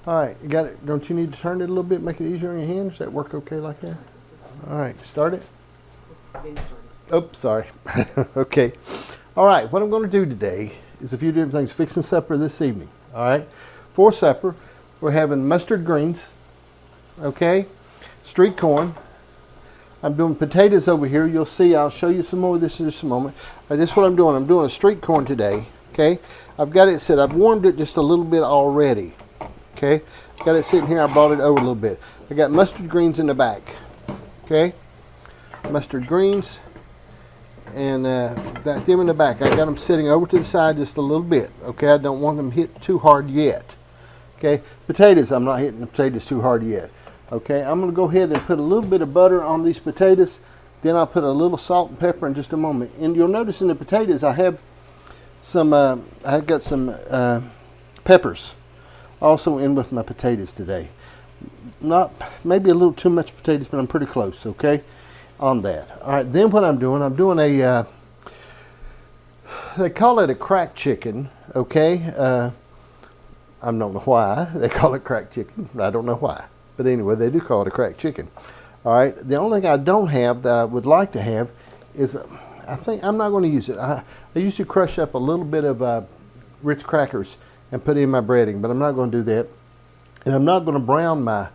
All right, you got it. Don't you need to turn it a little bit, make it easier on your hands? Does that work okay like that? All right, start it. Oops, sorry. Okay. All right, what I'm going to do today is a few different things. Fixing supper this evening. All right. For supper, we're having mustard greens. Okay. Street corn. I'm doing potatoes over here. You'll see. I'll show you some more of this in just a moment. This is what I'm doing. I'm doing a street corn today. Okay. I've got it set. I've warmed it just a little bit already. Okay. Got it sitting here. I brought it over a little bit. I got mustard greens in the back. Okay. Mustard greens. And got them in the back. I got them sitting over to the side just a little bit. Okay. I don't want them hit too hard yet. Okay. Potatoes. I'm not hitting the potatoes too hard yet. Okay, I'm going to go ahead and put a little bit of butter on these potatoes. Then I'll put a little salt and pepper in just a moment. And you'll notice in the potatoes I have some, I've got some peppers also in with my potatoes today. Not maybe a little too much potatoes, but I'm pretty close. Okay, on that. All right. Then what I'm doing a, they call it a cracked chicken. Okay, I don't know why they call it cracked chicken. I don't know why. But anyway, they do call it a cracked chicken. All right. The only thing I don't have that I would like to have is, I think I'm not going to use it. I used to crush up a little bit of Ritz crackers and put it in my breading, but I'm not going to do that. And I'm not going to brown my.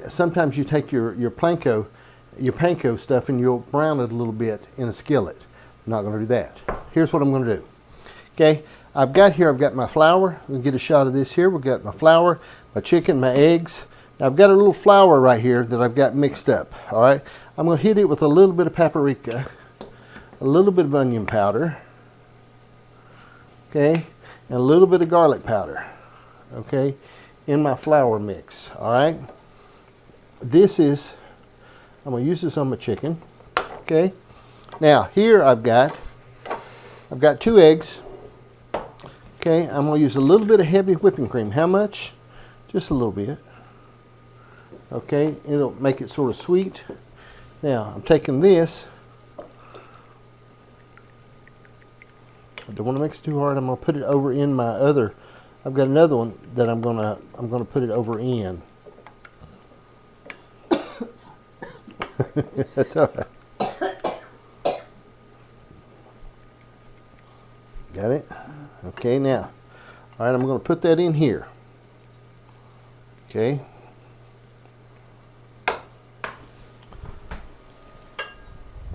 Sometimes you take your panko stuff and you'll brown it a little bit in a skillet. I'm not going to do that. Here's what I'm going to do. Okay. I've got my flour. We'll get a shot of this here. We've got my flour, my chicken, my eggs. Now I've got a little flour right here that I've got mixed up. All right, I'm going to hit it with a little bit of paprika, a little bit of onion powder, okay, and a little bit of garlic powder, okay, in my flour mix. All right, I'm going to use this on my chicken. Okay, now here I've got 2 eggs. Okay, I'm going to use a little bit of heavy whipping cream. How much? Just a little bit. Okay, it'll make it sort of sweet. Now, I'm taking this. I don't want to mix it too hard. I'm going to put it over in my other. I've got another one that I'm going to put it over in. That's all right. Got it? Okay, now. All right, I'm going to put that in here. Okay.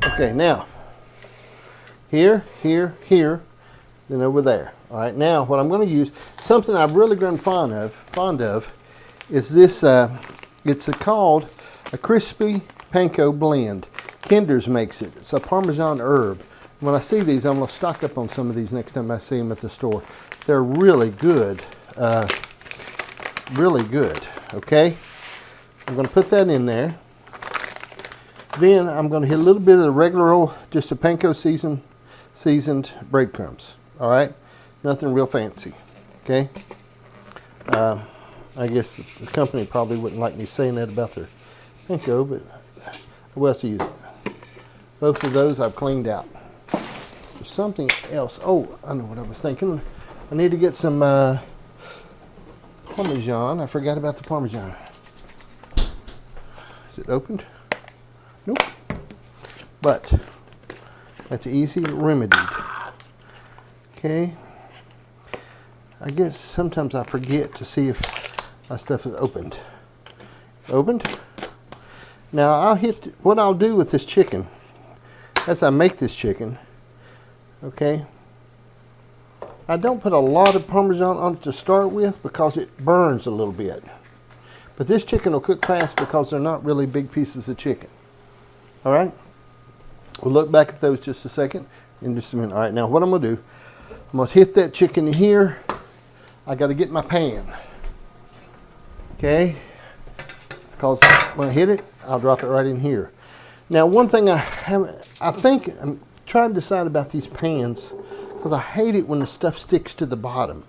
Okay, now, here, then over there. All right, now what I'm going to use, something I've really grown fond of, is this, it's called a crispy panko blend. Kinder's makes it. It's a Parmesan herb. When I see these, I'm going to stock up on some of these next time I see them at the store. They're really good, okay? I'm going to put that in there. Then I'm going to hit a little bit of the regular old, just a panko seasoned breadcrumbs. All right, nothing real fancy. Okay. I guess the company probably wouldn't like me saying that about their panko, but what else to use it? Both of those I've cleaned out. There's something else. Oh, I know what I was thinking. I need to get some Parmesan. I forgot about the Parmesan. Is it opened? Nope. But that's easy remedied. Okay. I guess sometimes I forget to see if my stuff is opened. It's opened. Now what I'll do with this chicken, as I make this chicken, okay, I don't put a lot of Parmesan on it to start with because it burns a little bit. But this chicken will cook fast because they're not really big pieces of chicken. All right, we'll look back at those just a second, in just a minute. All right, now what I'm going to do, I'm going to hit that chicken in here. I got to get my pan, okay, because when I hit it, I'll drop it right in here. Now, one thing I'm trying to decide about these pans, because I hate it when the stuff sticks to the bottom,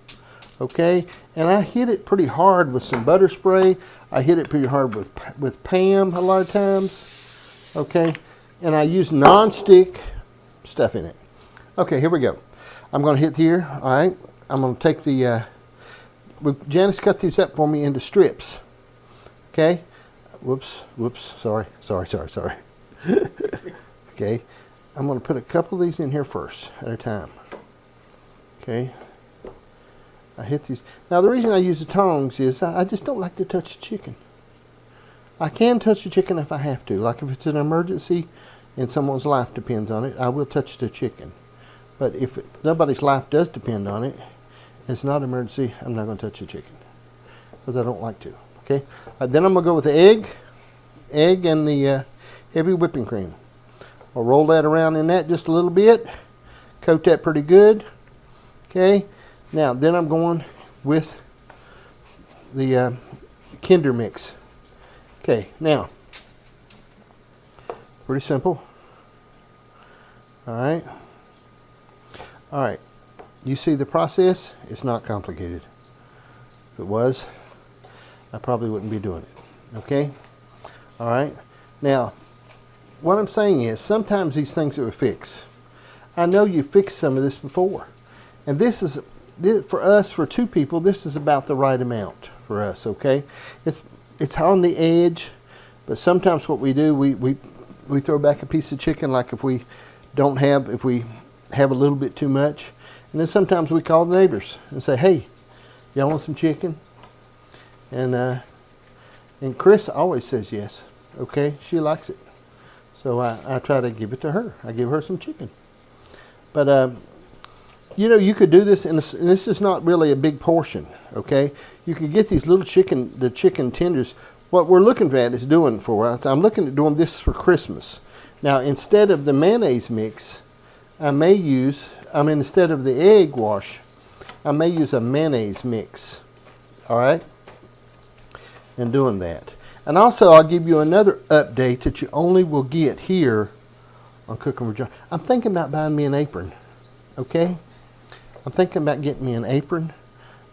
okay, and I hit it pretty hard with some butter spray. I hit it pretty hard with Pam a lot of times. Okay, and I use non-stick stuff in it. Okay, here we go. I'm going to hit here. All right, I'm going to take the Janice cut these up for me into strips. Okay. Whoops. Sorry. Okay. I'm going to put a couple of these in here first at a time. Okay. I hit these. Now the reason I use the tongs is I just don't like to touch the chicken. I can touch the chicken if I have to. Like if it's an emergency and someone's life depends on it, I will touch the chicken. But if nobody's life does depend on it, it's not an emergency, I'm not going to touch the chicken. Because I don't like to. Okay. Then I'm going to go with the egg and the heavy whipping cream. I'll roll that around in that just a little bit. Coat that pretty good. Okay. Now, then I'm going with the Kinder mix. Okay, now, pretty simple. All right. You see the process? It's not complicated. If it was, I probably wouldn't be doing it. Okay? All right. Now, what I'm saying is sometimes these things are a fix. I know you fixed some of this before. And this is, for us, for two people, this is about the right amount for us, okay? It's on the edge, but sometimes what we do, we throw back a piece of chicken, like if we have a little bit too much. And then sometimes we call the neighbors and say, hey, y'all want some chicken? And Chris always says yes, okay? She likes it. So I try to give it to her. I give her some chicken. But, you know, you could do this, and this is not really a big portion, okay? You can get these little the chicken tenders. What we're looking at is doing for us, I'm looking at doing this for Christmas. Now, instead of the mayonnaise mix, instead of the egg wash, I may use a mayonnaise mix, all right? And doing that. And also, I'll give you another update that you only will get here on Cooking with John. I'm thinking about buying me an apron, okay? I'm thinking about getting me an apron.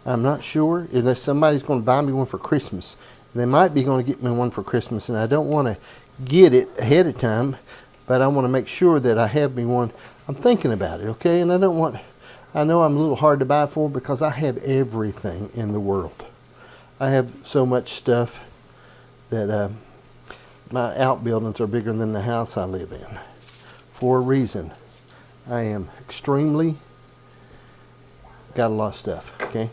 I'm not sure unless somebody's going to buy me one for Christmas. They might be going to get me one for Christmas, and I don't want to get it ahead of time, but I want to make sure that I have me one. I'm thinking about it, okay? And I know I'm a little hard to buy for because I have everything in the world. I have so much stuff that my outbuildings are bigger than the house I live in for a reason. I am extremely got a lot of stuff, okay?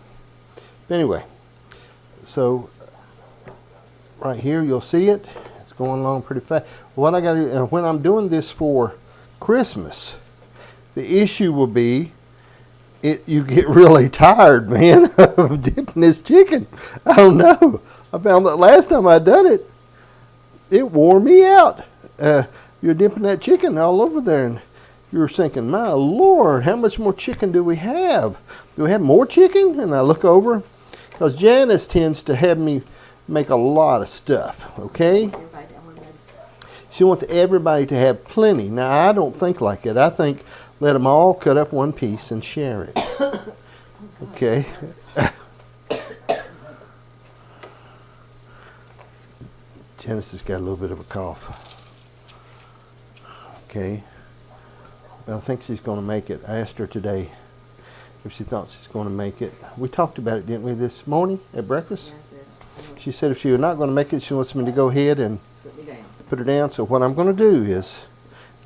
But anyway, so right here you'll see it. It's going along pretty fast. What I got to do, when I'm doing this for Christmas, the issue will be you get really tired, man, of dipping this chicken. I don't know. I found that last time I done it, it wore me out. You're dipping that chicken all over there, and you're thinking, my Lord, how much more chicken do we have? Do we have more chicken? And I look over, because Janice tends to have me make a lot of stuff, okay? She wants everybody to have plenty. Now, I don't think like that. I think let them all cut up one piece and share it. Okay? Janice has got a little bit of a cough. Okay? Well, I think she's going to make it. I asked her today if she thought she's going to make it. We talked about it, didn't we, this morning at breakfast? She said if she was not going to make it, she wants me to go ahead and put her down. So what I'm going to do is,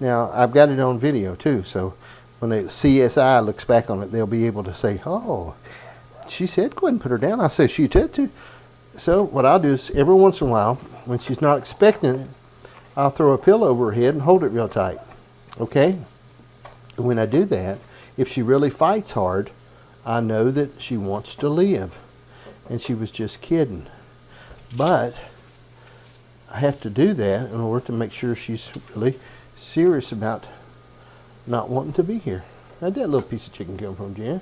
now I've got it on video too, so when the CSI looks back on it, they'll be able to say, oh, she said go ahead and put her down. I said she said to. So what I'll do is every once in a while, when she's not expecting it, I'll throw a pillow over her head and hold it real tight. Okay? And when I do that, if she really fights hard, I know that she wants to live. And she was just kidding. But I have to do that in order to make sure she's really serious about not wanting to be here. How'd that little piece of chicken come from, Jan?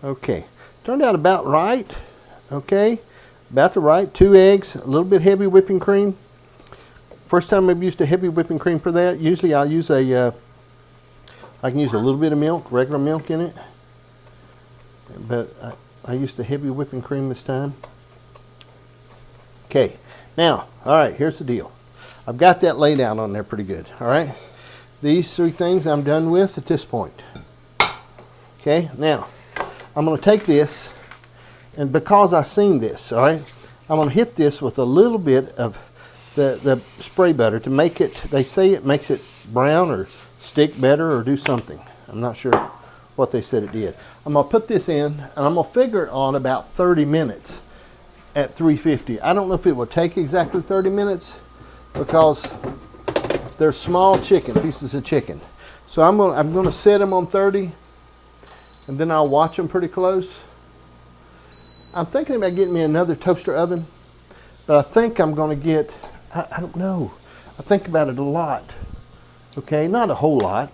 Okay. Turned out about right. Okay. About the right. 2 eggs, a little bit heavy whipping cream. First time I've used a heavy whipping cream for that. Usually I'll use I can use a little bit of milk, regular milk in it. But I used the heavy whipping cream this time. Okay. Now, all right, here's the deal. I've got that laid out on there pretty good, all right? These 3 things I'm done with at this point. Okay, now, I'm going to take this, and because I've seen this, all right, I'm going to hit this with a little bit of the spray butter to make it, they say it makes it brown or stick better or do something. I'm not sure what they said it did. I'm going to put this in, and I'm going to figure it on about 30 minutes at 350. I don't know if it will take exactly 30 minutes because they're small pieces of chicken. So I'm going to set them on 30, and then I'll watch them pretty close. I'm thinking about getting me another toaster oven, but I think I'm going to get, I don't know. I think about it a lot. Okay, not a whole lot.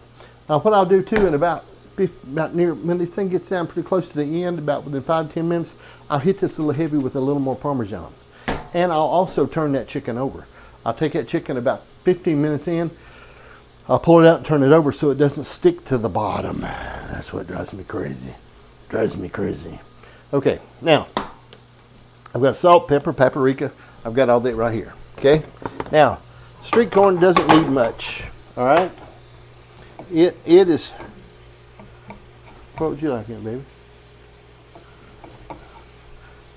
Now what I'll do too, in about near, when this thing gets down pretty close to the end, about within 5 to 10 minutes, I'll hit this a little heavy with a little more Parmesan. And I'll also turn that chicken over. I'll take that chicken about 15 minutes in, I'll pull it out and turn it over so it doesn't stick to the bottom. That's what drives me crazy. Drives me crazy. Okay, now, I've got salt, pepper, paprika. I've got all that right here, okay? Now, street corn doesn't need much, all right? It is, what would you like it, baby?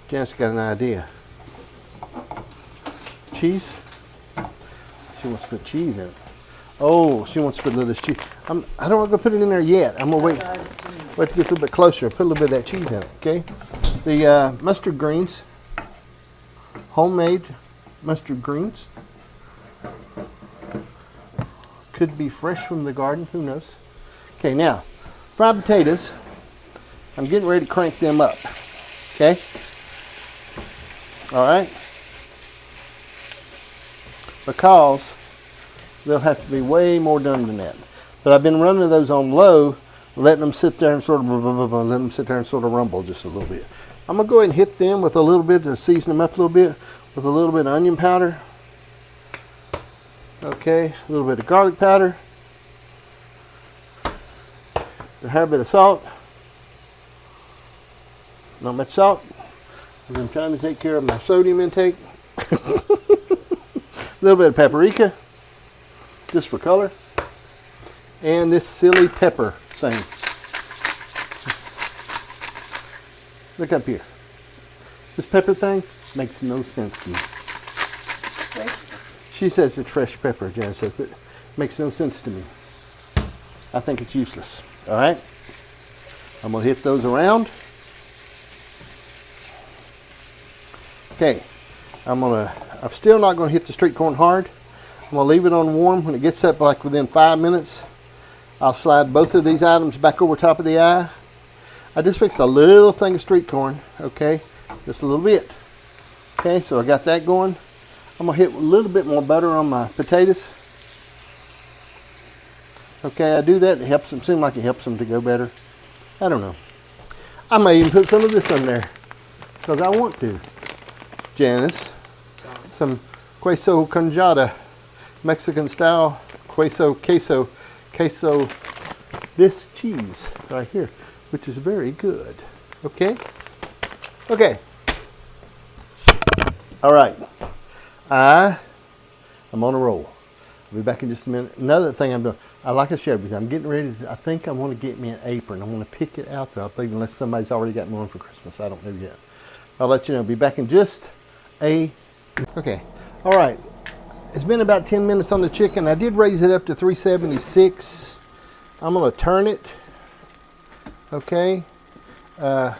Janice got an idea. Cheese? She wants to put cheese in it. Oh, she wants to put a little cheese. I don't want to put it in there yet. I'm going to wait to get a little bit closer. Put a little bit of that cheese in it, okay? The mustard greens, homemade mustard greens. Could be fresh from the garden, who knows? Okay, now, fried potatoes. I'm getting ready to crank them up, okay? All right? Because they'll have to be way more done than that. But I've been running those on low, letting them sit there and sort of rumble just a little bit. I'm gonna go ahead and hit them with a little bit to season them up a little bit with a little bit of onion powder. Okay, a little bit of garlic powder. A hair bit of salt. Not much salt, because I'm trying to take care of my sodium intake. A little bit of paprika, just for color. And this silly pepper thing. Look up here. This pepper thing makes no sense to me. She says it's fresh pepper, Jan says, but it makes no sense to me. I think it's useless. All right? I'm going to hit those around. Okay. I'm still not going to hit the street corn hard. I'm going to leave it on warm. When it gets up like within 5 minutes, I'll slide both of these items back over top of the eye. I just fixed a little thing of street corn, okay? Just a little bit. Okay, so I got that going. I'm going to hit a little bit more butter on my potatoes. Okay, I do that. It helps them, seem like it helps them to go better. I don't know. I may even put some of this on there because I want to. Janice, some queso conjada, Mexican style queso queso, this cheese right here, which is very good. Okay? Okay. All right. I'm on a roll. I'll be back in just a minute. Another thing I'm doing, like I shared with you, I'm getting ready to, I think I want to get me an apron. I want to pick it out though, unless somebody's already got me one for Christmas. I don't know yet. I'll let you know. Be back in just a, okay. All right. It's been about 10 minutes on the chicken. I did raise it up to 376. I'm going to turn it. Okay. I'm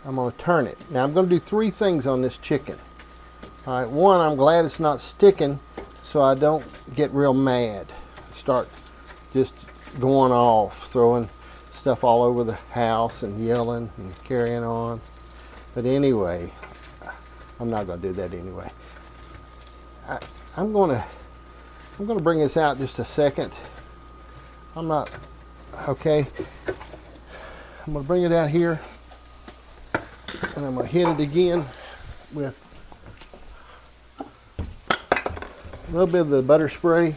going to turn it. Now I'm going to do 3 things on this chicken. All right. One, I'm glad it's not sticking so I don't get real mad. Start just going off, throwing stuff all over the house and yelling and carrying on. But anyway, I'm not going to do that anyway. I'm going to bring this out just a second. I'm not, okay. I'm going to bring it out here and I'm going to hit it again with a little bit of the butter spray.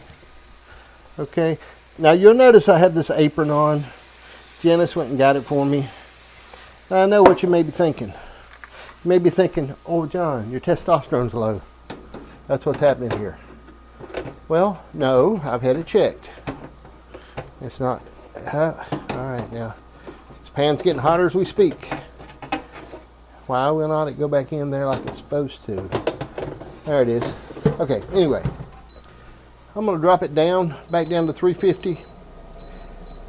Okay. Now you'll notice I have this apron on. Janice went and got it for me. Now I know what you may be thinking. You may be thinking, oh John, your testosterone's low. That's what's happening here. Well, no, I've had it checked. It's not, all right now. This pan's getting hotter as we speak. Why will not it go back in there like it's supposed to? There it is. Okay, anyway. I'm going to drop it down, back down to 350.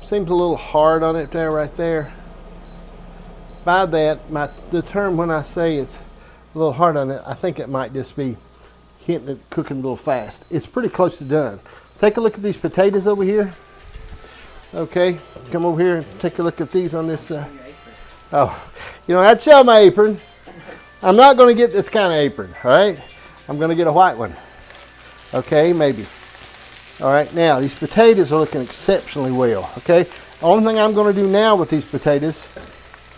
Seems a little hard on it there, right there. By that, the term when I say it's a little hard on it, I think it might just be hitting it, cooking a little fast. It's pretty close to done. Take a look at these potatoes over here. Okay, come over here and take a look at these on this. Oh, you know, I'd show my apron. I'm not going to get this kind of apron, all right? I'm going to get a white one. Okay, maybe. All right, now these potatoes are looking exceptionally well, okay? The only thing I'm going to do now with these potatoes,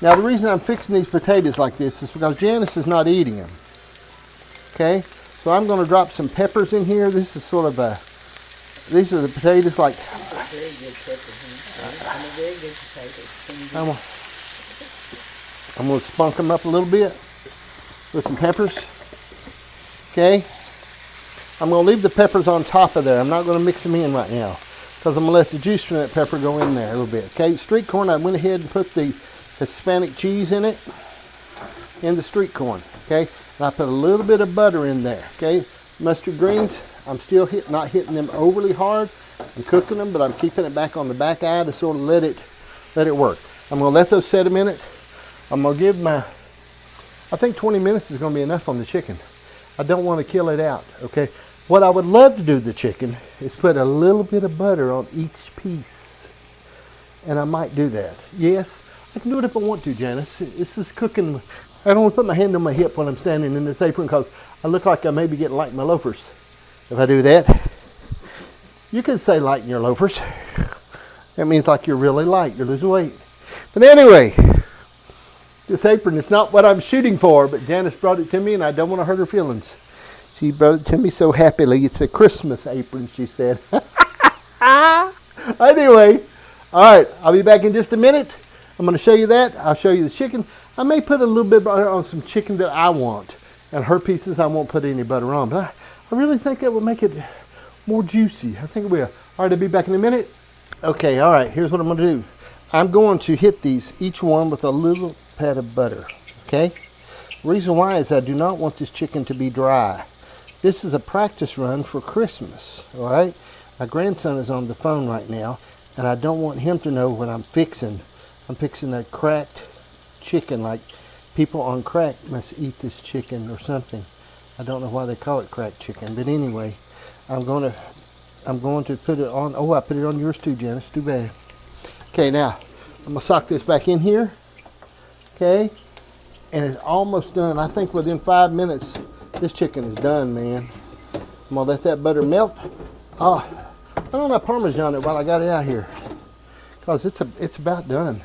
now the reason I'm fixing these potatoes like this is because Janice is not eating them, okay? So I'm going to drop some peppers in here. This is sort of a, these are the potatoes like, very good pepper. I'm a very good potato. I'm going to spunk them up a little bit with some peppers. Okay. I'm going to leave the peppers on top of there. I'm not going to mix them in right now because I'm going to let the juice from that pepper go in there a little bit. Okay. Street corn, I went ahead and put the Hispanic cheese in it, in the street corn. Okay. And I put a little bit of butter in there. Okay. Mustard greens, I'm still not hitting them overly hard. I'm cooking them, but I'm keeping it back on the back eye to sort of let it work. I'm going to let those set a minute. I'm going to give I think 20 minutes is going to be enough on the chicken. I don't want to kill it out, okay? What I would love to do with the chicken is put a little bit of butter on each piece. And I might do that. Yes, I can do it if I want to, Janice. This is cooking. I don't want to put my hand on my hip when I'm standing in this apron because I look like I may be getting light in my loafers if I do that. You can say light in your loafers. That means like you're really light, you're losing weight. But anyway, this apron is not what I'm shooting for, but Janice brought it to me and I don't want to hurt her feelings. She brought it to me so happily. It's a Christmas apron, she said. Anyway, all right, I'll be back in just a minute. I'm going to show you that. I'll show you the chicken. I may put a little bit of butter on some chicken that I want. And her pieces I won't put any butter on. But I really think that will make it more juicy. I think it will. All right, I'll be back in a minute. Okay, all right, here's what I'm going to do. I'm going to hit these, each one with a little pat of butter, okay? The reason why is I do not want this chicken to be dry. This is a practice run for Christmas, all right? My grandson is on the phone right now, and I don't want him to know what I'm fixing. I'm fixing a cracked chicken, like people on crack must eat this chicken or something. I don't know why they call it cracked chicken, but anyway, I'm going to put it on. Oh, I put it on yours too, Janice. Too bad. Okay, now I'm gonna sock this back in here. Okay, and it's almost done. I think within 5 minutes, this chicken is done, man. I'm gonna let that butter melt. Oh, I don't know Parmesan it while I got it out here, cause it's about done.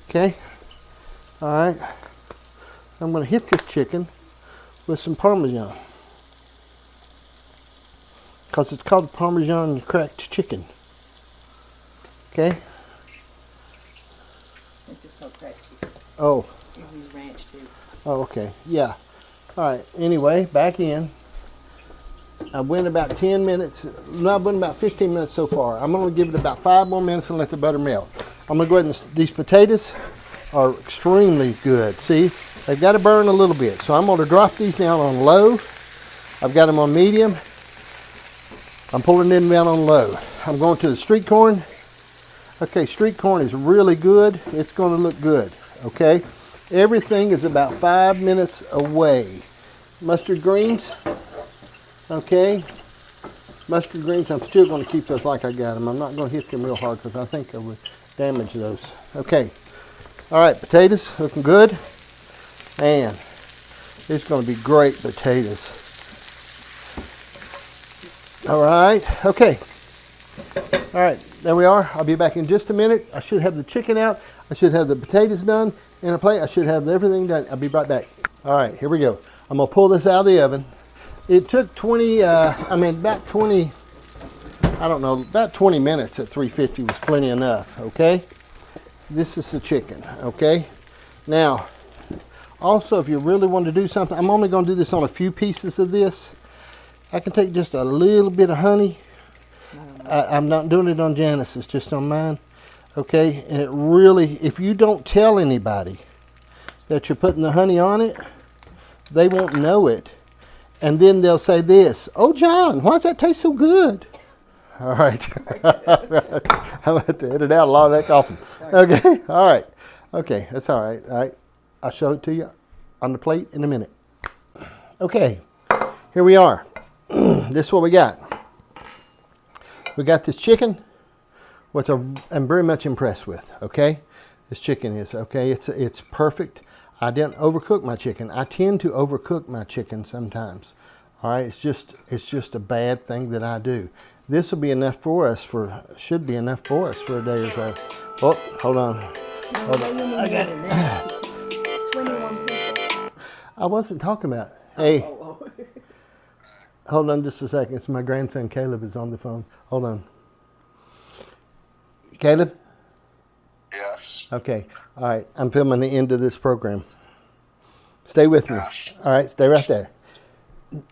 Okay, all right. I'm gonna hit this chicken with some Parmesan, because it's called Parmesan cracked chicken. Okay? It's just called cracked chicken. Oh. You use ranch too. Oh, okay. Yeah. All right. Anyway, back in. I went about 10 minutes. No, I went about 15 minutes so far. I'm going to give it about 5 more minutes and let the butter melt. I'm going to go ahead and, these potatoes are extremely good. See, they've got to burn a little bit. So I'm going to drop these down on low. I've got them on medium. I'm pulling them down on low. I'm going to the street corn. Okay, street corn is really good. It's going to look good, okay? Everything is about 5 minutes away. Mustard greens, okay? Mustard greens, I'm still going to keep those like I got them. I'm not going to hit them real hard because I think I would damage those. Okay, all right, potatoes looking good. Man, it's going to be great potatoes. All right, okay. All right, there we are. I'll be back in just a minute. I should have the chicken out. I should have the potatoes done in a plate. I should have everything done. I'll be right back. All right, here we go. I'm gonna pull this out of the oven. It took about 20 minutes at 350 was plenty enough, okay? This is the chicken, okay? Now, also if you really want to do something, I'm only gonna do this on a few pieces of this. I can take just a little bit of honey. I'm not doing it on Janice, it's just on mine. Okay, and it really, if you don't tell anybody that you're putting the honey on it, they won't know it. And then they'll say this, "Oh, John, why does that taste so good?" All right. I'm going to edit out a lot of that coughing. Okay, all right. Okay, that's all right. All right, I'll show it to you on the plate in a minute. Okay, here we are. This is what we got. We got this chicken, which I'm very much impressed with, okay? This chicken is, okay, it's perfect. I didn't overcook my chicken. I tend to overcook my chicken sometimes. All right, it's just a bad thing that I do. This will be enough for us should be enough for us for a day or so. Oh, hold on. Hold on. I got it. 21 people. I wasn't talking about, hey, hold on just a second. It's my grandson Caleb is on the phone. Hold on. Caleb? Yes. Okay. All right. I'm filming the end of this program. Stay with me. Yes. All right. Stay right there.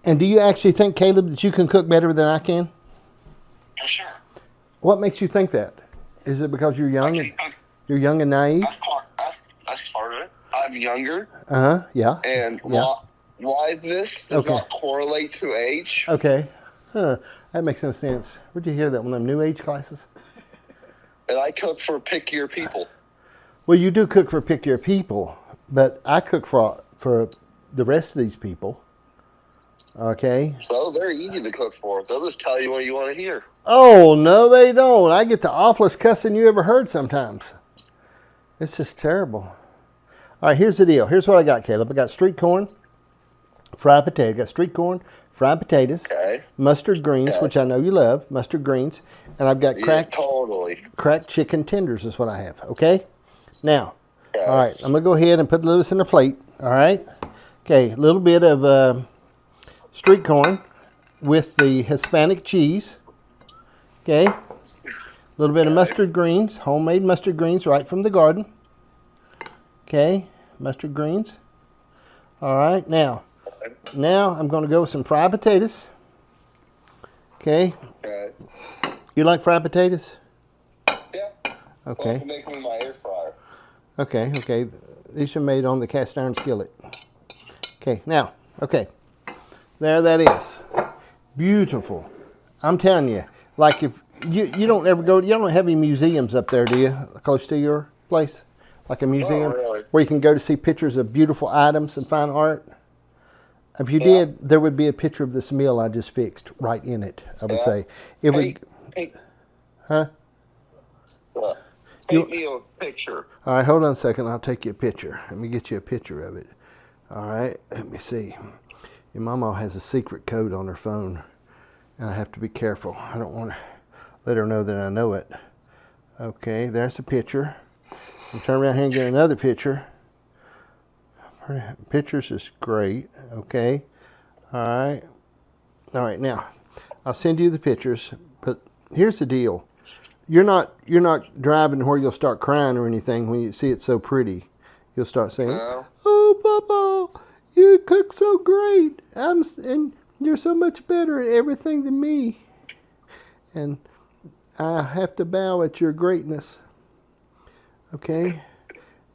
And do you actually think, Caleb, that you can cook better than I can? For sure. What makes you think that? Is it because you're young and naive? That's part of it. I'm younger. Uh-huh. Yeah. And Yeah. why this does Okay. not correlate to age. Okay. Huh. That makes no sense. Where'd you hear that? One of them new age classes? And I cook for pickier people. Well, you do cook for pickier people, but I cook for the rest of these people. Okay. So they're easy to cook for. They'll just tell you what you want to hear. Oh, no, they don't. I get the awfulest cussing you ever heard sometimes. It's just terrible. All right, here's the deal. Here's what I got, Caleb. I got street corn, fried potato. I got street corn, fried potatoes, Okay. mustard greens, Okay. which I know you love, mustard greens, and I've got Yeah, totally. cracked chicken tenders is what I have, okay? Now, Okay. all right, I'm going to go ahead and put this in a plate, all right? Okay, a little bit of street corn with the Hispanic cheese, okay? A little bit of mustard greens, homemade mustard greens right from the garden. Okay, mustard greens. All right, now I'm going to go with some fried potatoes. Okay, Okay. you like fried potatoes? Yeah. Okay. I can make them in my air fryer. Okay. These are made on the cast iron skillet. Okay, now, okay. There that is. Beautiful. I'm telling you, like if you don't ever go, you don't have any museums up there, do you? Close to your place? Like a museum really. where you can go to see pictures of beautiful items and fine art? If you did, there would be a picture of this meal I just fixed right in it, I would say. It would, huh? Take me a picture. All right, hold on a second. I'll take you a picture. Let me get you a picture of it. All right, let me see. Your mama has a secret code on her phone, and I have to be careful. I don't want to let her know that I know it. Okay, there's the picture. I'll turn around here and get another picture. Pictures is great. Okay. All right. Now, I'll send you the pictures. But here's the deal: you're not driving where you'll start crying or anything when you see it so pretty. You'll start saying, No. "Oh, Papa, you cook so great. And you're so much better at everything than me. And I have to bow at your greatness." Okay?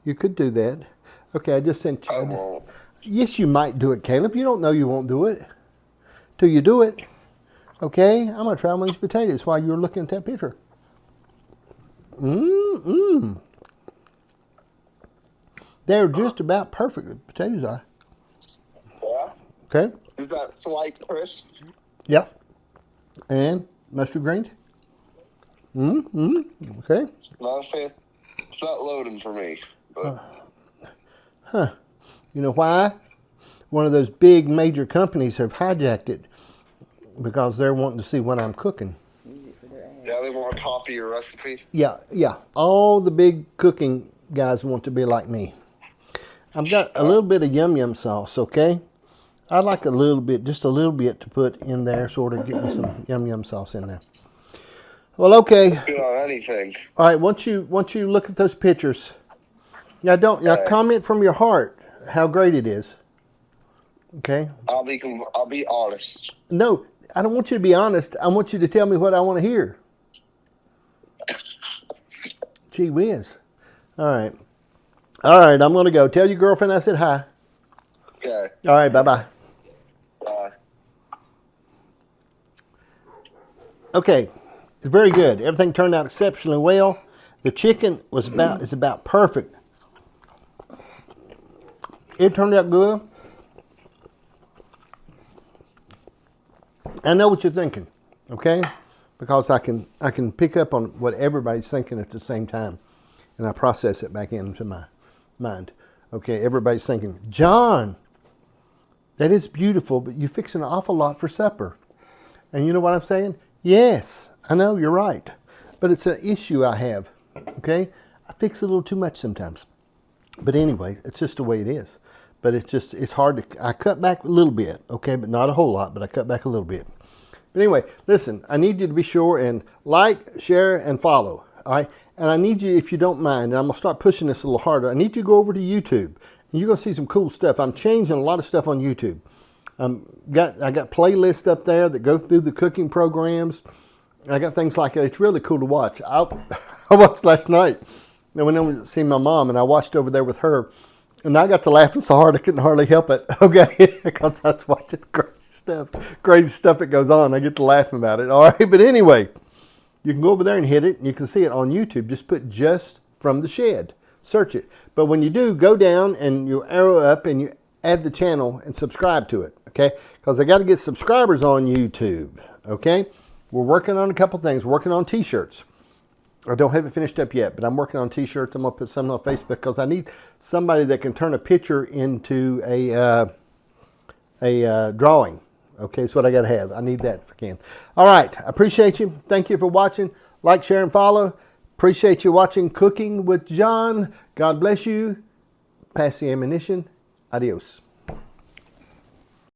You could do that. Okay, I just sent you. I won't. Yes, you might do it, Caleb. You don't know you won't do it till you do it. Okay? I'm going to try one of these potatoes while you're looking at that picture. They're just about perfect. The potatoes are. Yeah. Okay? Is that slight crisp? Yeah. And mustard greens. Okay. Not a fan. It's not loading for me. But You know why? One of those big major companies have hijacked it because they're wanting to see what I'm cooking. yeah, they want to copy your recipe. Yeah. All the big cooking guys want to be like me. I've got a little bit of yum sauce, okay? I like a little bit, just a little bit to put in there, sort of get me some yum sauce in there. Well, okay. Good on anything. All right, once you look at those pictures, now comment from your heart how great it is. Okay? I'll be honest. No, I don't want you to be honest. I want you to tell me what I want to hear. Gee whiz. All right. All right, I'm going to go. Tell your girlfriend I said hi. Okay. All right, bye-bye. Bye. Okay, it's very good. Everything turned out exceptionally well. The chicken is about perfect. It turned out good. I know what you're thinking, okay? Because I can pick up on what everybody's thinking at the same time, and I process it back into my mind. Okay, everybody's thinking, John, that is beautiful, but you fix an awful lot for supper. And you know what I'm saying? Yes, I know, you're right. But it's an issue I have, okay? I fix a little too much sometimes. But anyway, it's just the way it is. But it's hard to, I cut back a little bit, okay? But not a whole lot, but I cut back a little bit. But anyway, listen, I need you to be sure and like, share, and follow, all right? And I need you, if you don't mind, and I'm going to start pushing this a little harder, I need you to go over to YouTube. And you're going to see some cool stuff. I'm changing a lot of stuff on YouTube. I got playlists up there that go through the cooking programs. I got things like that. It's really cool to watch. I watched last night. I went over to see my mom, and I watched over there with her. And I got to laughing so hard I couldn't hardly help it, okay? Because I was watching crazy stuff that goes on. I get to laughing about it, all right? But anyway, you can go over there and hit it, and you can see it on YouTube. Just put Just From the Shed. Search it. But when you do, go down and you arrow up and you add the channel and subscribe to it, okay? Because I got to get subscribers on YouTube, okay? We're working on a couple things. We're working on T-shirts. I don't have it finished up yet, but I'm working on T-shirts. I'm going to put some on Facebook because I need somebody that can turn a picture into a drawing. Okay, that's what I got to have. I need that if I can. All right, I appreciate you. Thank you for watching. Like, share, and follow. Appreciate you watching Cooking with John. God bless you. Pass the ammunition. Adios.